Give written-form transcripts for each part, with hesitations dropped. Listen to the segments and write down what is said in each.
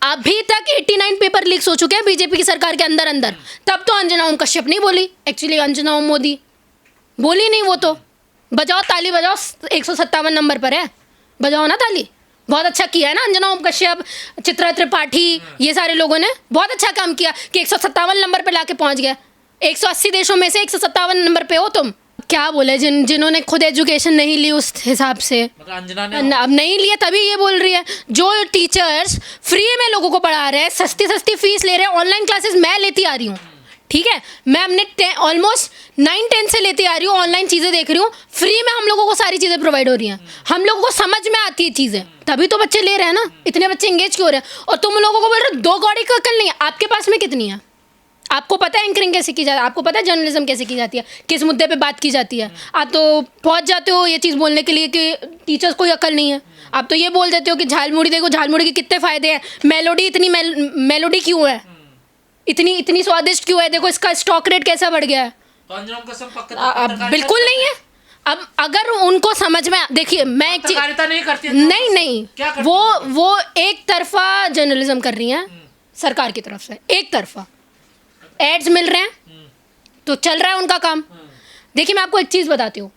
अभी तक 89 paper leaks हो चुके हैं बीजेपी की सरकार के अंदर अंदर। तब तो अंजना ओम कश्यप नहीं बोली, एक्चुअली अंजना ओम मोदी बोली नहीं। वो तो बजाओ ताली बजाओ, 157 नंबर पर है, बजाओ ना ताली। बहुत अच्छा किया है ना अंजना ओम कश्यप, चित्रा त्रिपाठी, ये सारे लोगों ने बहुत अच्छा काम किया कि 157 नंबर पे लाके पहुंच गया। 180 देशों में से 157 नंबर पे हो तुम। क्या बोले जिन्होंने खुद एजुकेशन नहीं ली उस हिसाब से, मतलब अंजना ने अब नहीं लिया तभी ये बोल रही है। जो टीचर्स फ्री में लोगों को पढ़ा रहे हैं, सस्ती सस्ती फीस ले रहे हैं, ऑनलाइन क्लासेस मैं लेती आ रही हूँ, ठीक है, मैं अपने ऑलमोस्ट 9-10 से लेते आ रही हूँ, ऑनलाइन चीज़ें देख रही हूँ, फ्री में हम लोगों को सारी चीज़ें प्रोवाइड हो रही हैं, हम लोगों को समझ में आती है चीज़ें, तभी तो बच्चे ले रहे हैं ना। इतने बच्चे इंगेज क्यों हो रहे हैं? और तुम लोगों को बोल रहे हो 2 कौड़ी का अकल नहीं है, आपके पास में कितनी है? आपको पता है एंकरिंग कैसे की जाती है, आपको पता है जर्नलिज्म कैसे की जाती है, किस मुद्दे पे बात की जाती है? आप तो पहुंच जाते हो ये चीज़ बोलने के लिए कि टीचर्स कोई अकल नहीं है। आप तो ये बोल देते हो कि झालमुड़ी देखो, झालमुड़ी के कितने फ़ायदे हैं, मेलोडी इतनी मेलोडी क्यों है, इतनी स्वादिष्ट क्यों है, देखो इसका स्टॉक रेट कैसा बढ़ गया है। तो अंजना ओम कश्यप पत्रकारिता बिल्कुल नहीं है। अब अगर उनको समझ में, देखिए मैं एक चीज नहीं करती है, नहीं क्या करती वो एक तरफा जर्नलिज्म कर रही हैं सरकार की तरफ से, एक तरफा एड्स मिल रहे हैं तो चल रहा है उनका काम। देखिए मैं आपको एक चीज़ बताती हूँ,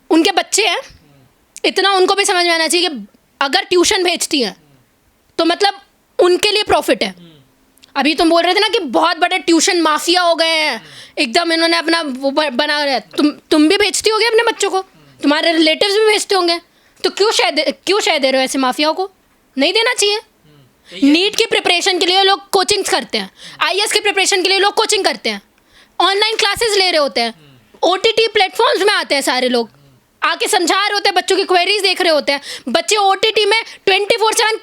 उनके बच्चे हैं, इतना उनको भी समझ में आना चाहिए कि अगर ट्यूशन भेजती हैं तो मतलब उनके लिए प्रॉफिट है। अभी तुम बोल रहे थे ना कि बहुत बड़े ट्यूशन माफिया हो गए हैं, एकदम इन्होंने अपना वो बना रहे हैं। तुम भी भेजती होगे अपने बच्चों को, तुम्हारे रिलेटिव्स भी भेजते होंगे, तो क्यों शय दे रहे हो ऐसे माफियाओं को? नहीं देना चाहिए। नीट की प्रिपरेशन के लिए लोग कोचिंग करते हैं, आईएएस की प्रिपरेशन के लिए लोग कोचिंग करते हैं, ऑनलाइन क्लासेस ले रहे होते हैं, ओटीटी प्लेटफॉर्म्स में आते हैं सारे लोग, आके समझा रहे होते हैं, बच्चों की क्वेरीज देख रहे होते हैं। बच्चे ओटीटी में 24/7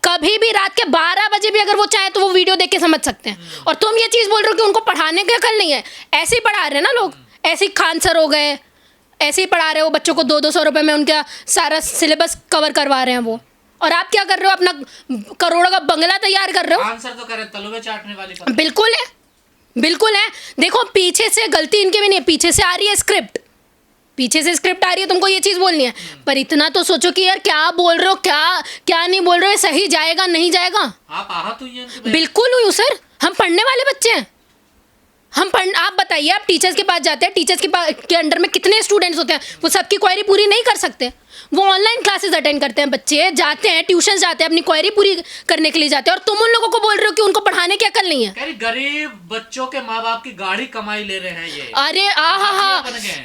कभी भी रात के 12 बजे भी अगर वो चाहे तो वो वीडियो देख के समझ सकते हैं। और तुम ये चीज़ बोल रहे हो कि उनको पढ़ाने की अकल नहीं है। ऐसे ही पढ़ा रहे हैं ना लोग, ऐसे ही खान सर हो गए, ऐसे ही पढ़ा रहे हो बच्चों को, 200 रुपये में उनका सारा सिलेबस कवर करवा रहे हैं वो। और आप क्या कर रहे हो? अपना करोड़ों का बंगला तैयार कर रहे हो। आंसर तो करे तलवे चाटने वाली बिल्कुल है, बिल्कुल है। देखो पीछे से गलती इनकी भी नहीं है, पीछे से आ रही है स्क्रिप्ट, पीछे से स्क्रिप्ट आ रही है, तुमको ये चीज़ बोलनी है, पर इतना तो सोचो कि यार क्या बोल रहे हो, क्या नहीं बोल रहे हो, सही जाएगा नहीं जाएगा। आप आहत हुई हैं? बिल्कुल हुई हूँ सर, हम पढ़ने वाले बच्चे हैं, आप बताइए, आप टीचर्स के पास जाते हैं, टीचर्स के अंडर में कितने स्टूडेंट्स होते हैं, वो सबकी क्वेरी पूरी नहीं कर सकते। वो ऑनलाइन क्लासेस अटेंड करते हैं, बच्चे जाते हैं ट्यूशन जाते हैं, अपनी क्वेरी पूरी करने के लिए जाते हैं, और तुम उन लोगों को बोल रहे हो कि उनको पढ़ाने की अकल नहीं है। गरीब बच्चों के माँ बाप की गाड़ी कमाई ले रहे हैं ये। अरे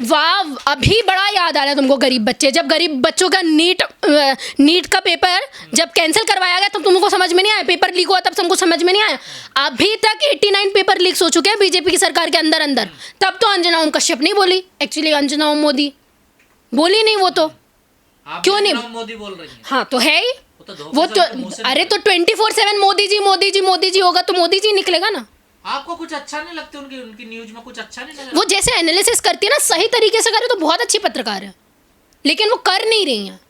वाह, अभी बड़ा याद आ रहा है तुमको गरीब बच्चे। जब गरीब बच्चों का नीट का पेपर जब कैंसिल करवाया गया तब तुमको समझ में नहीं आया, पेपर लीक हुआ तब तुमको समझ में नहीं आया। अभी तक 89 पेपर लीक्स हो चुके हैं बीजेपी की सरकार के अंदर अंदर। तब तो अंजना ओम कश्यप नहीं बोली, एक्चुअली अंजना ओम मोदी बोली नहीं। वो तो क्यों नहीं? मोदी बोल रही है। हाँ तो है ही वो तो अरे तो 24/7 मोदी जी होगा तो मोदी जी निकलेगा ना। आपको कुछ अच्छा नहीं लगता उनकी न्यूज में? कुछ अच्छा नहीं लगा? वो जैसे एनालिसिस करती है ना, सही तरीके से करे तो बहुत अच्छी पत्रकार है, लेकिन वो कर नहीं रही हैं।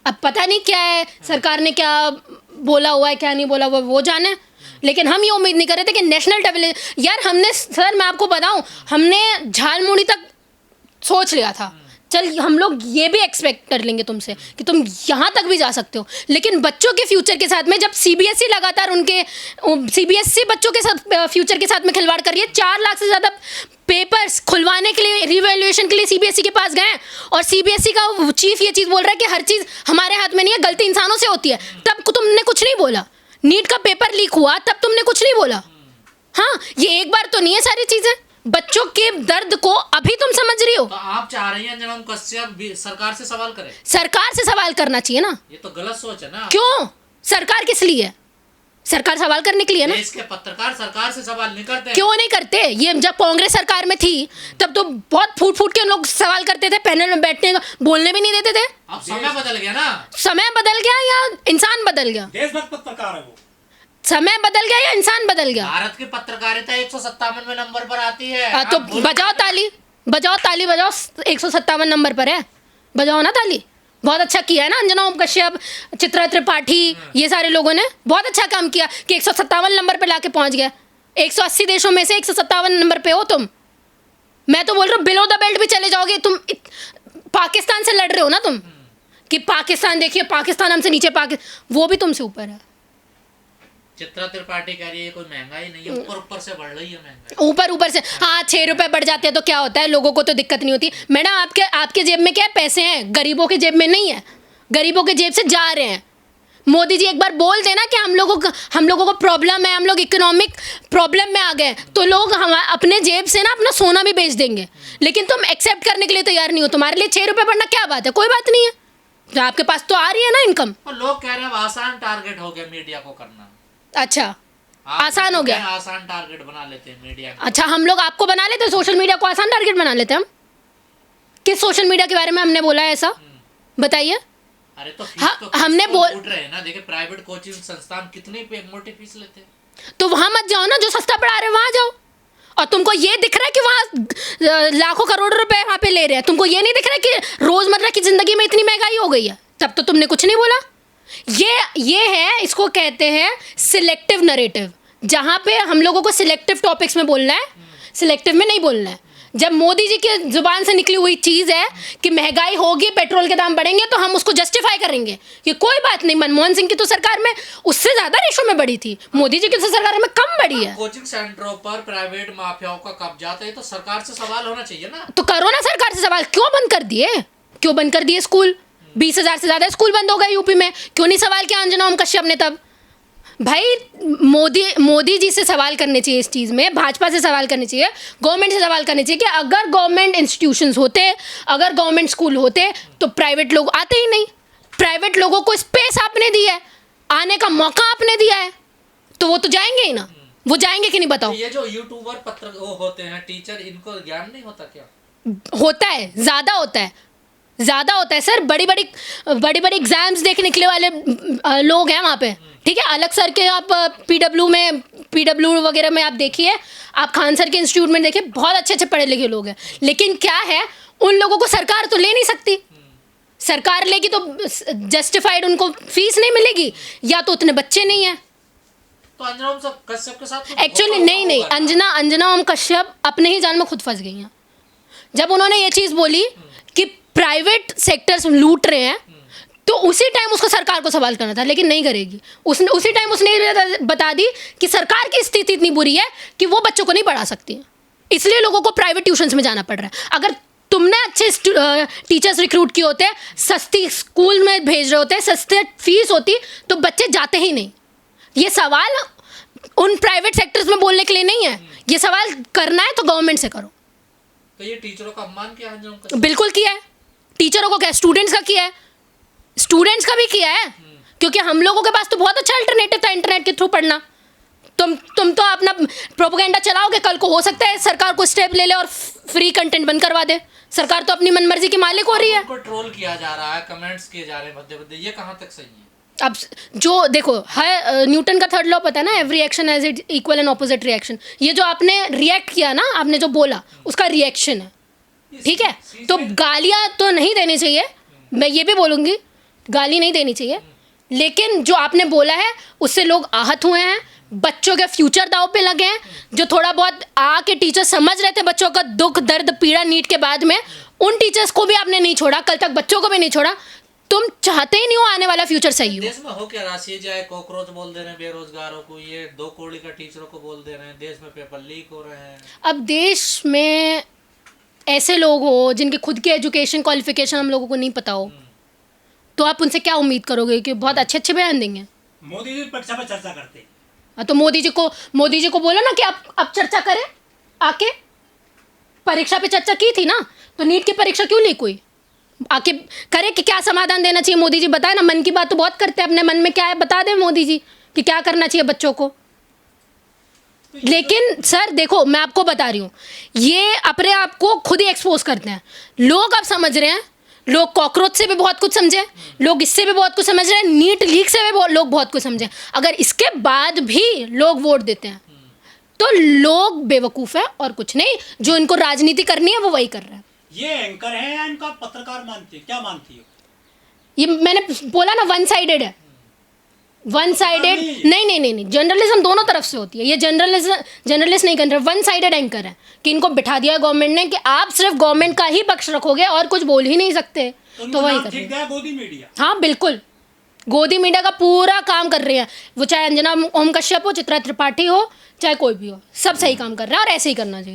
अब पता नहीं क्या है, सरकार ने क्या बोला हुआ है क्या नहीं बोला हुआ वो जाने, लेकिन हम ये उम्मीद नहीं कर रहे थे कि नेशनल लेवल, यार हमने, सर मैं आपको बताऊं, हमने झालमुड़ी तक सोच लिया था, चल हम लोग ये भी एक्सपेक्ट कर लेंगे तुमसे कि तुम यहाँ तक भी जा सकते हो, लेकिन बच्चों के फ्यूचर के साथ में जब सीबीएसई लगातार उनके सीबीएसई बच्चों के साथ फ्यूचर के साथ में खिलवाड़ कर रही है, 4 लाख से ज़्यादा पेपर्स खुलवाने के लिए, रिवैल्यूएशन के लिए सीबीएसई के पास गए, और सीबीएसई का चीफ ये चीज़ बोल रहा है कि हर चीज़ हमारे हाथ में नहीं है, गलती इंसानों से होती है। तब तुमने कुछ नहीं बोला। नीट का पेपर लीक हुआ तब तुमने कुछ नहीं बोला। हाँ, ये एक बार तो नहीं है सारी चीज़ें, बच्चों के दर्द को अभी तुम समझ रही हो। तो आप चाह रही हैं अंजना ओम कश्यप सरकार से सवाल करे? सरकार से सवाल करना चाहिए ना। ये तो गलत सोच है ना। क्यों? सरकार किस लिए है? सरकार सवाल करने के लिए ना। देश के पत्रकार सरकार से सवाल नहीं करते। क्यों नहीं करते? ये जब कांग्रेस सरकार में थी तब तो बहुत फूट के लोग सवाल करते थे, पैनल में बैठने का बोलने भी नहीं देते थे। अब समय बदल गया ना। समय बदल गया या इंसान बदल गया? देशभक्त पत्रकार है वो। समय बदल गया या इंसान बदल गया? भारत की पत्रकारिता 157वें नंबर पर आती है। तो बजाओ ताली बजाओ 157 नंबर पर है, बजाओ ना ताली। बहुत अच्छा किया है ना अंजना ओम कश्यप, चित्रा त्रिपाठी, ये सारे लोगों ने बहुत अच्छा काम किया कि 157 नंबर पे लाके पहुंच गया। 180 देशों में से 157 नंबर पे हो तुम। मैं तो बोल रहा हूँ बिलो द बेल्ट भी चले जाओगे तुम। पाकिस्तान से लड़ रहे हो ना तुम कि पाकिस्तान देखिए, पाकिस्तान हमसे नीचे, वो भी तुमसे ऊपर है। चित्रा त्रिपाठी कह रही है कोई महंगाई नहीं है, ऊपर ऊपर से बढ़ रही है महंगाई। ऊपर से हाँ 6 रुपए बढ़ जाते हैं तो क्या होता है, लोगों को तो दिक्कत नहीं होती। मैडम आपके जेब में क्या है, पैसे हैं, गरीबों के जेब में नहीं है, गरीबों के जेब से जा रहे हैं। मोदी जी एक बार बोल देना कि हम लोगों को प्रॉब्लम है, हम लोग इकोनॉमिक प्रॉब्लम में आ गए, तो लोग हम अपने जेब से ना अपना सोना भी बेच देंगे। लेकिन तुम एक्सेप्ट करने के लिए तैयार नहीं हो। तुम्हारे लिए 6 रुपए बढ़ना क्या बात है, कोई बात नहीं है, तो आपके पास तो आ रही है ना इनकम। और लोग कह रहे हैं आसान टारगेट हो गया मीडिया को करना। अच्छा, आप आसान हो गया, आसान टारगेट बना लेते हैं मीडिया को। अच्छा हम लोग आपको बना लेते हैं, सोशल मीडिया को आसान टारगेट बना लेते हैं हम? किस सोशल मीडिया के बारे में हमने बोला है ऐसा, बताइए? अरे तो फीस हाँ, तो हमने उठ रहे हैं ना। देखिए प्राइवेट कोचिंग संस्थान कितनी मोटी फीस लेते हैं। तो वहां मत जाओ ना, जो सस्ता पढ़ा रहे हैं वहां जाओ। और तुमको ये दिख रहा है कि वहाँ लाखों करोड़ रुपए वहाँ पे ले रहे हैं, तुमको ये नहीं दिख रहा है कि रोजमर्रा की जिंदगी में इतनी महंगाई हो गई है, तब तो तुमने कुछ नहीं बोला। ये है, इसको कहते हैं सिलेक्टिव नरेटिव, जहाँ पे हम लोगों को सिलेक्टिव टॉपिक्स में बोलना है, सिलेक्टिव में नहीं बोलना है। जब मोदी जी की जुबान से निकली हुई चीज़ है कि महंगाई होगी, पेट्रोल के दाम बढ़ेंगे, तो हम उसको जस्टिफाई करेंगे कि कोई बात नहीं, मनमोहन सिंह की तो सरकार में उससे ज़्यादा रेशो में बढ़ी थी, मोदी जी की तो सरकार में कम बढ़ी है। कोचिंग सेंटरों पर प्राइवेट माफियाओं का कब्जा था, ये तो सरकार से सवाल होना चाहिए ना। तो करो ना सरकार से सवाल, क्यों बंद कर दिए, क्यों बंद कर दिए स्कूल? 20,000 से ज़्यादा स्कूल बंद हो गए यूपी में, क्यों नहीं सवाल किया अंजना ओम कश्यप ने तब? भाई मोदी जी से सवाल करने चाहिए इस चीज़ में, भाजपा से सवाल करने चाहिए, गवर्नमेंट से सवाल करने चाहिए कि अगर गवर्नमेंट इंस्टीट्यूशंस होते, अगर गवर्नमेंट स्कूल होते, तो प्राइवेट लोग आते ही नहीं। प्राइवेट लोगों को स्पेस आपने दी है, आने का मौका आपने दिया है, तो वो तो जाएंगे ही ना। वो जाएंगे कि नहीं बताओ? ये जो यूट्यूबर पत्र वो होते हैं टीचर, इनको ज्ञान नहीं होता क्या? होता है, ज़्यादा होता है, ज़्यादा होता है सर। बड़ी बड़ी एग्जाम्स देख निकले वाले लोग हैं वहाँ पे, ठीक है। अलग सर के आप पीडब्ल्यू वगैरह में आप देखिए, आप खान सर के इंस्टीट्यूट में देखिए, बहुत अच्छे पढ़े लिखे लोग हैं। लेकिन क्या है, उन लोगों को सरकार तो ले नहीं सकती। सरकार लेगी तो जस्टिफाइड उनको फीस नहीं मिलेगी, या तो उतने बच्चे नहीं हैं। तो अंजना ओम कश्यप के साथ एक्चुअली नहीं, अंजना ओम कश्यप अपने ही जाल में खुद फंस गई हैं। जब उन्होंने ये चीज़ बोली कि प्राइवेट सेक्टर्स लूट रहे हैं, तो उसी टाइम उसको सरकार को सवाल करना था, लेकिन नहीं करेगी। उसने उसी टाइम उसने बता दी कि सरकार की स्थिति इतनी बुरी है कि वो बच्चों को नहीं पढ़ा सकती है, इसलिए लोगों को प्राइवेट ट्यूशन्स में जाना पड़ रहा है। अगर तुमने अच्छे टीचर्स रिक्रूट किए होते, सस्ती स्कूल में भेज रहे होते, सस्ते फीस होती, तो बच्चे जाते ही नहीं। ये सवाल उन प्राइवेट सेक्टर्स में बोलने के लिए नहीं है, ये सवाल करना है तो गवर्नमेंट से करो। तो ये टीचरों का अपमान किया है? बिल्कुल किया है। टीचरों को क्या, स्टूडेंट्स का किया है, स्टूडेंट्स का भी किया है, क्योंकि हम लोगों के पास तो बहुत अच्छा अल्टरनेटिव था इंटरनेट के थ्रू पढ़ना। तुम तो अपना प्रोपेगेंडा चलाओगे, कल को हो सकता है सरकार को स्टेप ले ले और फ्री कंटेंट बंद करवा दे। सरकार तो अपनी मनमर्जी की मालिक हो रही है। उनको ट्रोल किया जा रहा है, कमेंट्स किए जा रहे हैं भद्दे भद्दे, ये कहाँ तक सही है? अब जो देखो है, न्यूटन का थर्ड लॉ पता है ना, every action has it equal and opposite reaction. ये जो आपने रिएक्ट किया ना, आपने जो बोला, उसका रिएक्शन है, ठीक है। तो गालियाँ तो नहीं देनी चाहिए, मैं ये भी बोलूँगी, गाली नहीं देनी चाहिए, लेकिन जो आपने बोला है उससे लोग आहत हुए हैं, बच्चों के फ्यूचर दाव पे लगे हैं। जो थोड़ा बहुत आके टीचर समझ रहे थे बच्चों का दुख दर्द पीड़ा नीट के बाद में, उन टीचर्स को भी आपने नहीं छोड़ा, कल तक बच्चों को भी नहीं छोड़ा। तुम चाहते ही नहीं हो आने वाला फ्यूचर सही हो। देश में हो क्या राशि जाए, कॉकरोच बोल दे रहे हैं बेरोजगारों को, ये 2 कौड़ी का टीचरों को बोल दे रहे हैं, देश में पेपर लीक हो रहे हैं। अब देश में ऐसे लोग हो जिनके खुद के एजुकेशन क्वालिफिकेशन हम लोगों को नहीं पता हो, तो आप उनसे क्या उम्मीद करोगे कि बहुत अच्छे बयान देंगे? मोदी जी परीक्षा पर चर्चा करते हैं। तो मोदी जी को बोलो ना कि आप चर्चा करें, आके परीक्षा पे चर्चा की थी ना, तो नीट की परीक्षा क्यों लीक हुई? आके करे कि क्या समाधान देना चाहिए मोदी जी, बताए ना। मन की बात तो बहुत करते हैं, अपने मन में क्या है बता दें मोदी जी कि क्या करना चाहिए बच्चों को। लेकिन सर देखो, मैं आपको बता रही हूँ, ये अपने आप को खुद ही एक्सपोज करते हैं। लोग अब समझ रहे हैं, लोग कॉकरोच से भी बहुत कुछ समझे, लोग इससे भी बहुत कुछ समझ रहे हैं, नीट लीक से भी लोग बहुत कुछ समझे। अगर इसके बाद भी लोग वोट देते हैं तो लोग बेवकूफ़ है और कुछ नहीं। जो इनको राजनीति करनी है वो वही कर रहे हैं। ये एंकर है या इनका पत्रकार मानती है, क्या मानती हो? ये मैंने बोला ना, वन साइडेड है, वन साइडेड। नहीं, जर्नलिज्म दोनों तरफ से होती है। ये जर्नलिस्ट नहीं कर रहे, वन साइडेड एंकर है कि इनको बिठा दिया गवर्नमेंट ने कि आप सिर्फ गवर्नमेंट का ही पक्ष रखोगे और कुछ बोल ही नहीं सकते, तो वही कर। ठीक है, गोदी मीडिया। हाँ बिल्कुल, गोदी मीडिया का पूरा काम कर रहे हैं, वो चाहे अंजना ओम कश्यप हो, चित्रा त्रिपाठी हो, चाहे कोई भी हो, सब सही काम कर रहे हैं और ऐसे ही करना चाहिए।